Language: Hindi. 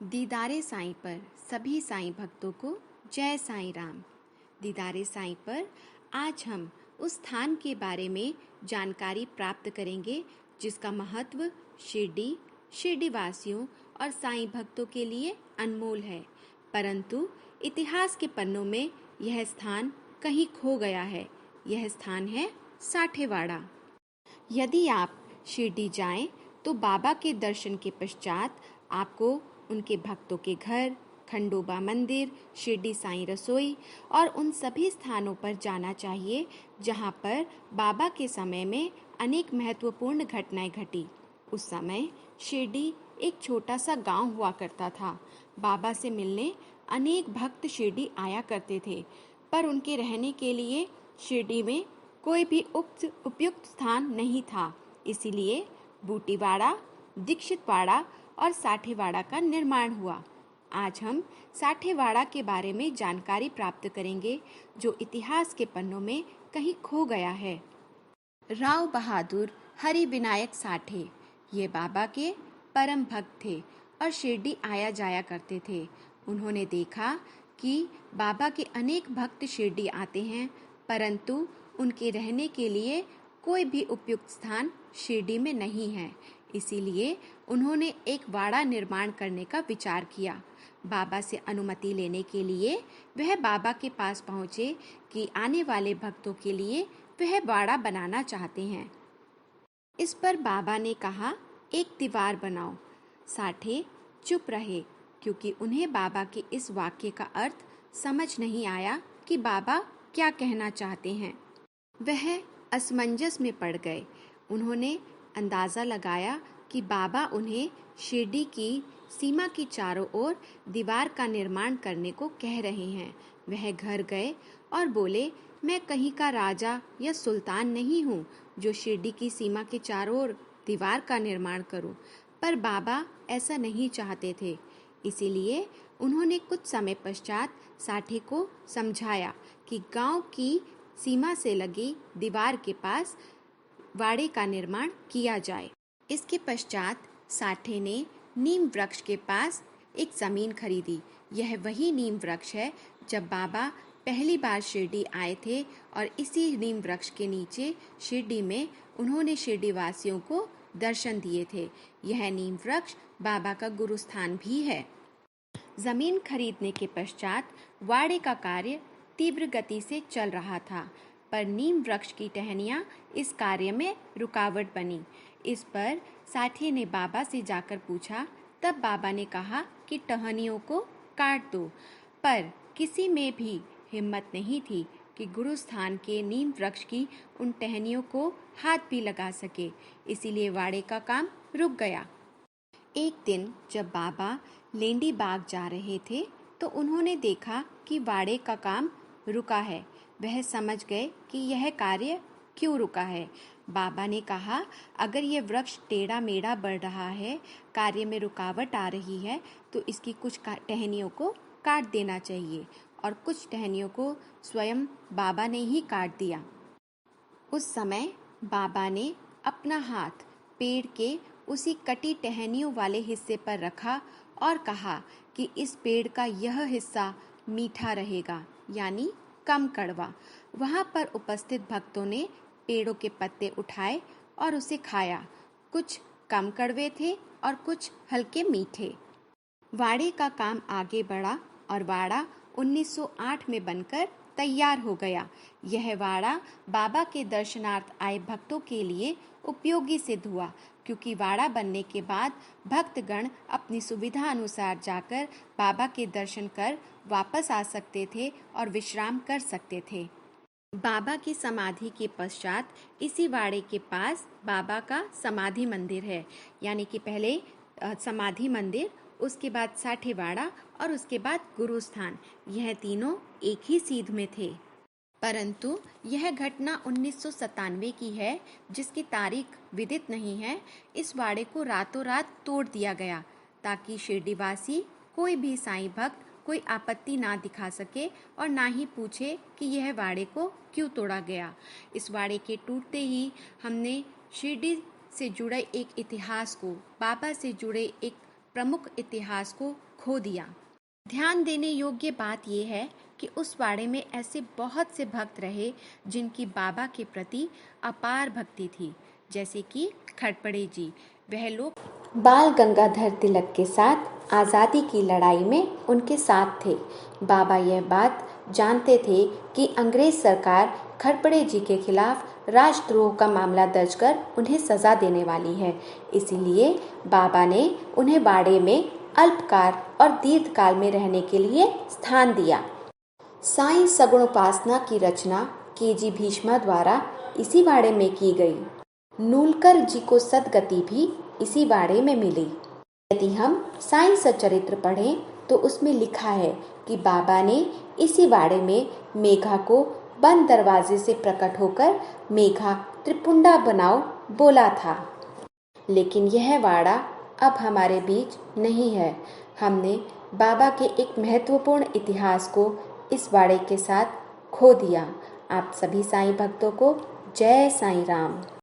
दीदारे साईं पर सभी साईं भक्तों को जय साईं राम। दीदारे साईं पर आज हम उस स्थान के बारे में जानकारी प्राप्त करेंगे जिसका महत्व शिरडी वासियों और साईं भक्तों के लिए अनमोल है, परंतु इतिहास के पन्नों में यह स्थान कहीं खो गया है। यह स्थान है साठेवाड़ा। यदि आप शिरडी जाएं तो बाबा के दर्शन के पश्चात आपको उनके भक्तों के घर, खंडोबा मंदिर, शिरडी साईं रसोई और उन सभी स्थानों पर जाना चाहिए जहां पर बाबा के समय में अनेक महत्वपूर्ण घटनाएं घटी। उस समय शिरडी एक छोटा सा गांव हुआ करता था। बाबा से मिलने अनेक भक्त शिरडी आया करते थे, पर उनके रहने के लिए शिरडी में कोई भी उपयुक्त स्थान नहीं था। इसीलिए बूटीवाड़ा, दीक्षितवाड़ा और साठेवाड़ा का निर्माण हुआ। आज हम साठेवाड़ा के बारे में जानकारी प्राप्त करेंगे जो इतिहास के पन्नों में कहीं खो गया है। राव बहादुर हरि विनायक साठे ये बाबा के परम भक्त थे और शिरडी आया जाया करते थे। उन्होंने देखा कि बाबा के अनेक भक्त शिरडी आते हैं, परंतु उनके रहने के लिए कोई भी उपयुक्त स्थान शिरडी में नहीं है। इसीलिए उन्होंने एक वाड़ा निर्माण करने का विचार किया। बाबा से अनुमति लेने के लिए वह बाबा के पास पहुंचे कि आने वाले भक्तों के लिए वह वाड़ा बनाना चाहते हैं। इस पर बाबा ने कहा, एक दीवार बनाओ। साठे चुप रहे क्योंकि उन्हें बाबा के इस वाक्य का अर्थ समझ नहीं आया कि बाबा क्या कहना चाहते हैं। वह असमंजस में पड़ गए। उन्होंने अंदाज़ा लगाया कि बाबा उन्हें शिरडी की सीमा की चारों ओर दीवार का निर्माण करने को कह रहे हैं। वह घर गए और बोले, मैं कहीं का राजा या सुल्तान नहीं हूँ जो शिरडी की सीमा के चारों ओर दीवार का निर्माण करूं। पर बाबा ऐसा नहीं चाहते थे। इसीलिए उन्होंने कुछ समय पश्चात साठे को समझाया कि गांव की सीमा से लगी दीवार के पास वाड़े का निर्माण किया जाए। इसके पश्चात साठे ने नीम वृक्ष के पास एक जमीन खरीदी। यह वही नीम वृक्ष है जब बाबा पहली बार शिरडी आए थे और इसी नीम वृक्ष के नीचे शिरडी में उन्होंने शिरडी वासियों को दर्शन दिए थे। यह नीम वृक्ष बाबा का गुरुस्थान भी है। जमीन खरीदने के पश्चात वाड़े का कार्य तीव्र गति से चल रहा था, पर नीम वृक्ष की टहनियाँ इस कार्य में रुकावट बनी। इस पर साठे ने बाबा से जाकर पूछा। तब बाबा ने कहा कि टहनियों को काट दो, पर किसी में भी हिम्मत नहीं थी कि गुरुस्थान के नीम वृक्ष की उन टहनियों को हाथ भी लगा सके। इसीलिए वाड़े का काम रुक गया। एक दिन जब बाबा लेंडी बाग जा रहे थे तो उन्होंने देखा कि वाड़े का काम रुका है। वह समझ गए कि यह कार्य क्यों रुका है। बाबा ने कहा, अगर यह वृक्ष टेढ़ा मेढ़ा बढ़ रहा है, कार्य में रुकावट आ रही है, तो इसकी कुछ टहनियों को काट देना चाहिए। और कुछ टहनियों को स्वयं बाबा ने ही काट दिया। उस समय बाबा ने अपना हाथ पेड़ के उसी कटी टहनियों वाले हिस्से पर रखा और कहा कि इस पेड़ का यह हिस्सा मीठा रहेगा, यानी कम कड़वा। वहाँ पर उपस्थित भक्तों ने पेड़ों के पत्ते उठाए और उसे खाया। कुछ कम कड़वे थे और कुछ हल्के मीठे। वाड़े का काम आगे बढ़ा और वाड़ा 1908 में बनकर तैयार हो गया। यह वाड़ा बाबा के दर्शनार्थ आए भक्तों के लिए उपयोगी सिद्ध हुआ, क्योंकि वाड़ा बनने के बाद भक्तगण अपनी सुविधा अनुसार जाकर बाबा के दर्शन कर वापस आ सकते थे और विश्राम कर सकते थे। बाबा की समाधि के पश्चात इसी वाड़े के पास बाबा का समाधि मंदिर है, यानी कि पहले समाधि मंदिर, उसके बाद साठेवाड़ा और उसके बाद गुरुस्थान। यह तीनों एक ही सीध में थे। परंतु यह घटना 1997 की है, जिसकी तारीख विदित नहीं है। इस वाड़े को रातों रात तोड़ दिया गया ताकि शिरडीवासी कोई भी साईं भक्त कोई आपत्ति ना दिखा सके और ना ही पूछे कि यह वाड़े को क्यों तोड़ा गया। इस वाड़े के टूटते ही हमने शिरडी से जुड़े एक इतिहास को, बाबा से जुड़े एक प्रमुख इतिहास को खो दिया। ध्यान देने योग्य बात यह है कि उस वाड़े में ऐसे बहुत से भक्त रहे जिनकी बाबा के प्रति अपार भक्ति थी, जैसे कि खड़पड़े जी। वह लोग बाल गंगाधर तिलक के साथ आज़ादी की लड़ाई में उनके साथ थे। बाबा यह बात जानते थे कि अंग्रेज सरकार खड़पड़े जी के खिलाफ राष्ट्रद्रोह का मामला दर्ज कर उन्हें सजा देने वाली है। इसीलिए बाबा ने उन्हें बाड़े में अल्पकाल और दीर्घकाल में रहने के लिए स्थान दिया। साईं सगुणोपासना की रचना के.जी. भीष्मा द्वारा इसी वाड़े में की गई। नूलकर जी को सद्गति भी इसी वाड़े में मिली। यदि हम साईं सच्चरित्र पढ़ें तो उसमें लिखा है कि बाबा ने इसी वाड़े में मेघा को बंद दरवाजे से प्रकट होकर मेघा त्रिपुंडा बनाओ बोला था। लेकिन यह वाड़ा अब हमारे बीच नहीं है। हमने बाबा के एक महत्वपूर्ण इतिहास को इस वाड़े के साथ खो दिया। आप सभी साईं भक्तों को जय साईं राम।